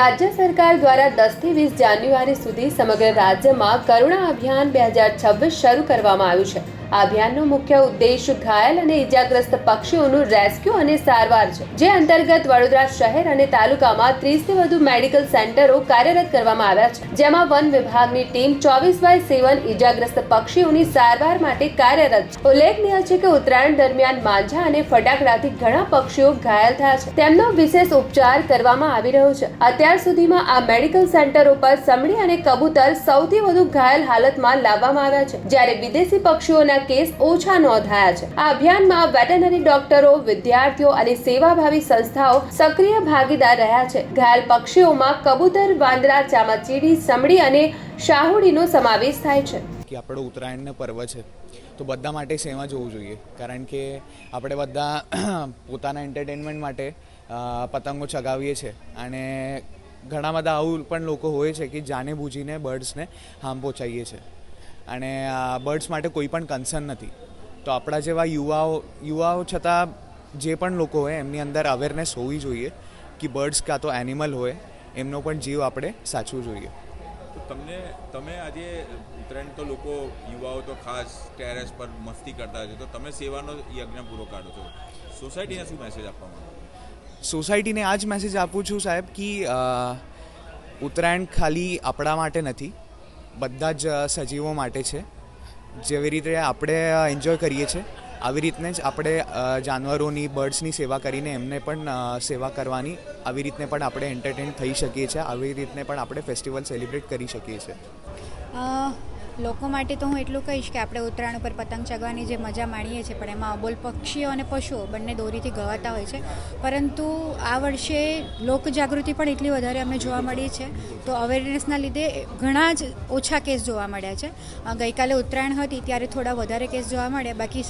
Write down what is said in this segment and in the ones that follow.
રાજ્ય સરકાર દ્વારા 10 થી 20 જાન્યુઆરી સુધી સમગ્ર રાજ્યમાં કરુણા અભિયાન 2026 શરૂ કરવામાં આવ્યું છે। આ અભિયાનનો મુખ્ય ઉદ્દેશ ઘાયલ અને ઇજાગ્રસ્ત પક્ષીઓનું રેસ્ક્યુ અને સારવાર છે, જે અંતર્ગત વડોદરા શહેર અને તાલુકામાં 30 થી વધુ મેડિકલ સેન્ટરો કાર્યરત કરવામાં આવ્યા છે, જેમાં વન વિભાગની ટીમ 24/7 ઇજાગ્રસ્ત પક્ષીઓની સારવાર માટે કાર્યરત છે। ઉલ્લેખનીય છે કે ઉત્તરાયણ દરમિયાન માંજા અને ફટાકડાથી ઘણા પક્ષીઓ ઘાયલ થયા છે, તેમનો વિશેષ ઉપચાર કરવામાં આવી રહ્યો છે। અત્યાર સુધીમાં આ મેડિકલ સેન્ટરો પર સમડી અને કબૂતર સૌથી વધુ ઘાયલ હાલતમાં લાવવામાં આવ્યા છે, જ્યારે વિદેશી પક્ષીઓના કેસ ઓછા નોંધાયા છે। આ અભિયાનમાં વેટરનરી ડોક્ટરો, વિદ્યાર્થીઓ અને સેવાભાવી સંસ્થાઓ સક્રિય ભાગીદાર રહ્યા છે। ઘાયલ પક્ષીઓમાં કબૂતર, વાંદરા, ચામાચીડી, સમડી અને શાહુડીનો સમાવેશ થાય છે। કે આપણો ઉત્તરાયણનો પર્વ છે, તો બધા માટે સેવા જોવું જોઈએ, કારણ કે આપણે બધા પોતાના એન્ટરટેનમેન્ટ માટે પતંગો ચગાવીએ છીએ અને ઘણા બધા આવું પણ લોકો હોય છે કે જાણે બૂજીને બર્ડ્સને હાર્મ પહોંચાડીએ છીએ અને બર્ડ્સ માટે કોઈ પણ કન્સર્ન નથી। તો આપણા જેવા યુવાઓ છતાં જે પણ લોકો હોય એમની અંદર અવેરનેસ હોવી જોઈએ કે બર્ડ્સ કાં તો એનિમલ હોય એમનો પણ જીવ આપણે સાચવું જોઈએ। તો તમે આજે ઉત્તરાયણ તો લોકો યુવાઓ તો ખાસ ટેરેસ પર મસ્તી કરતા હોય છે, તો તમે સેવાનો યજ્ઞ પૂરો કાઢો છો, સોસાયટીને શું મેસેજ આપવા માંગો? સોસાયટીને આ જ મેસેજ આપું છું સાહેબ કે ઉત્તરાયણ ખાલી આપણા માટે નથી, બધા જ સજીવો માટે છે। જેવી રીતે આપણે એન્જોય કરીએ છીએ આવી રીતને જ આપણે જાનવરોની, બર્ડ્સની સેવા કરીને એમને પણ સેવા કરવાની, આવી રીતને પણ આપણે એન્ટરટેન થઈ શકીએ છીએ, આવી રીતને પણ આપણે ફેસ્ટિવલ સેલિબ્રેટ કરી શકીએ છીએ। લોકો માટે તો હું એટલું કહીશ કે આપણે ઉત્તરાયણ ઉપર પતંગ ચગાવવાની જે મજા માણીએ છીએ, પણ એમાં અબોલ પક્ષીઓ અને પશુઓ બંને દોરીથી ઘવાતા હોય છે, પરંતુ આ વર્ષે લોકજાગૃતિ પણ એટલી વધારે અમને જોવા મળી છે, તો અવેરનેસના લીધે ઘણા જ ઓછા કેસ જોવા મળ્યા છે। ગઈકાલે ઉત્તરાયણ હતી ત્યારે થોડા વધારે કેસ જોવા મળ્યા, બાકી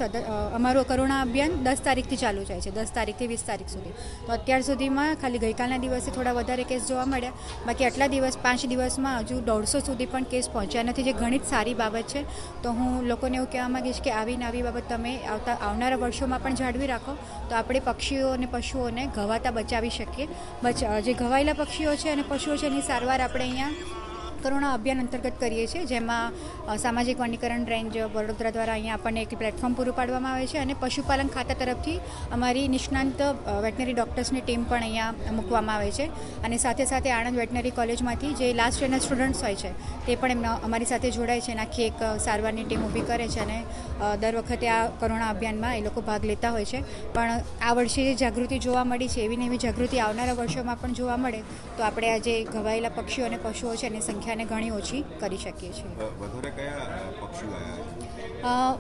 અમારું કરુણા અભિયાન 10 તારીખથી ચાલુ જાય છે, 10 તારીખથી 20 તારીખ સુધી, તો અત્યાર સુધીમાં ખાલી ગઈકાલના દિવસે થોડા વધારે કેસ જોવા મળ્યા, બાકી આટલા દિવસ 5 દિવસમાં હજુ 150 સુધી પણ કેસ પહોંચ્યા નથી, જે ઘણી સારી બાબત છે। તો હું લોકોને એવું કહેવા માંગીશ કે આવી નવી બાબત તમે આવનારા વર્ષોમાં પણ જાળવી રાખો, તો આપણે પક્ષીઓ અને પશુઓને ઘવાતા બચાવી શકીએ। જે ઘવાયેલા પક્ષીઓ છે અને પશુઓ છે એની સારવાર આપણે અહીંયા કરુણા અભિયાન અંતર્ગત કરીએ છીએ, જેમાં સામાજિક વનીકરણ રેન્જ વડોદરા દ્વારા અહીંયા આપણને એક પ્લેટફોર્મ પૂરું પાડવામાં આવે છે અને પશુપાલન ખાતા તરફથી અમારી નિષ્ણાંત વેટનરી ડૉક્ટર્સની ટીમ પણ અહીંયા મૂકવામાં આવે છે, અને સાથે સાથે આણંદ વેટનરી કોલેજમાંથી જે લાસ્ટ યરના સ્ટુડન્ટ્સ હોય છે તે પણ અમારી સાથે જોડાય છે અને આખી એક સારવારની ટીમ ઊભી કરે છે, અને દર વખતે આ કરુણા અભિયાનમાં એ લોકો ભાગ લેતા હોય છે। પણ આ વર્ષે જે જાગૃતિ જોવા મળી છે, એવી ને એવી જાગૃતિ આવનારા વર્ષોમાં પણ જોવા મળે તો આપણે આ જે ઘવાયેલા પક્ષીઓ અને પશુઓ છે એની સંખ્યા ઘણી ઓછી કરી શકીએ છીએ। વધારે કયા પક્ષીઓ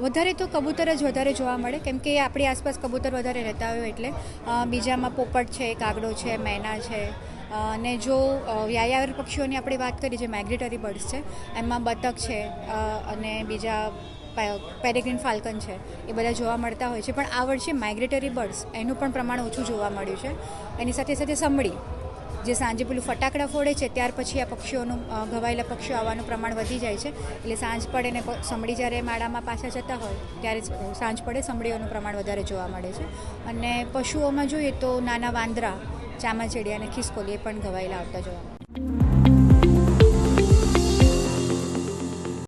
વધારે તો કબૂતર જ વધારે જોવા મળે, કેમ કે આપણી આસપાસ કબૂતર વધારે રહેતા હોય, એટલે બીજામાં પોપટ છે, કાગડો છે, મેના છે, અને જો યાયાવર પક્ષીઓની આપણે વાત કરીએ જે માઇગ્રેટરી બર્ડ્સ છે એમાં બતક છે અને બીજા પેરેગ્રીન ફાલ્કન છે, એ બધા જોવા મળતા હોય છે। પણ આ વર્ષે માઇગ્રેટરી બર્ડ્સ એનું પણ પ્રમાણ ઓછું જોવા મળ્યું છે। એની સાથે સાથે સમડી, જે સાંજે પેલું ફટાકડા ફોડે છે ત્યાર પછી આ પક્ષીઓનું ઘવાયેલા પક્ષીઓ આવવાનું પ્રમાણ વધી જાય છે, એટલે સાંજ પડે ને સમડી જ્યારે માળામાં પાછા જતા હોય ત્યારે સાંજ પડે સમડીઓનું પ્રમાણ વધારે જોવા મળે છે। અને પશુઓમાં જોઈએ તો નાના વાંદરા, ચામાચીડી અને ખિસકોલી એ પણ ઘવાયેલા આવતા જોવા મળે છે।